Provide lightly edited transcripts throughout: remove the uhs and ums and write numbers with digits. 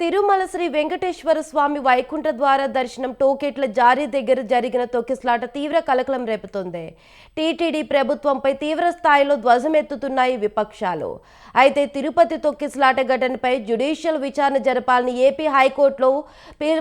తిరుమల శ్రీ వెంకటేశ్వర స్వామి వైకుంఠ ద్వార దర్శనం టోకెట్ల జారీ దగ్గర జరిగిన తొక్కిసలాట తీవ్ర కలకలం రేపుతోంది. టీటీడీ ప్రభుత్వంపై తీవ్ర స్థాయిలో ధ్వజమెత్తుతున్నాయి విపక్షాలు. అయితే తిరుపతి తొక్కిసలాట ఘటనపై జ్యుడిషియల్ విచారణ జరపాలని ఏపీ హైకోర్టులో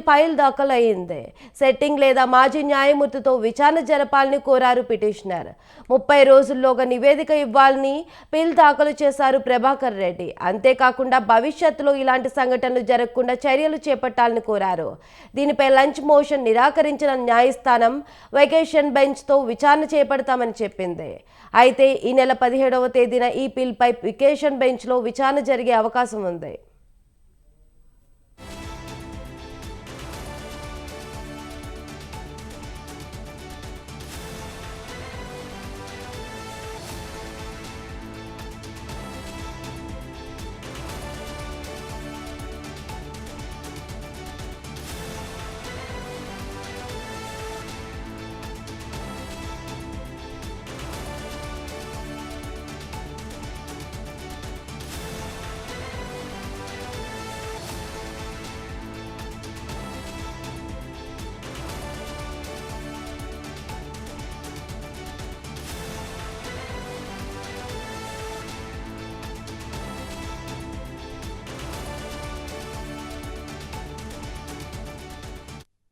ఫైల్ దాఖలు అయింది. సెట్టింగ్ లేదా మాజీ న్యాయమూర్తితో విచారణ జరపాలని కోరారు పిటిషనర్. 30 రోజుల్లోగా నివేదిక ఇవ్వాలని పిల్ దాఖలు చేశారు ప్రభాకర్ రెడ్డి. అంతేకాకుండా భవిష్యత్తులో ఇలాంటి సంఘటనలు జరగకుండా చర్యలు చేపట్టాలని కోరారు. దీనిపై లంచ్ మోషన్ నిరాకరించిన న్యాయస్థానం వెకేషన్ బెంచ్తో విచారణ చేపడతామని చెప్పింది. అయితే ఈ నెల 17వ తేదీన ఈ పిల్పై వెకేషన్ బెంచ్లో విచారణ జరిగే అవకాశం ఉంది.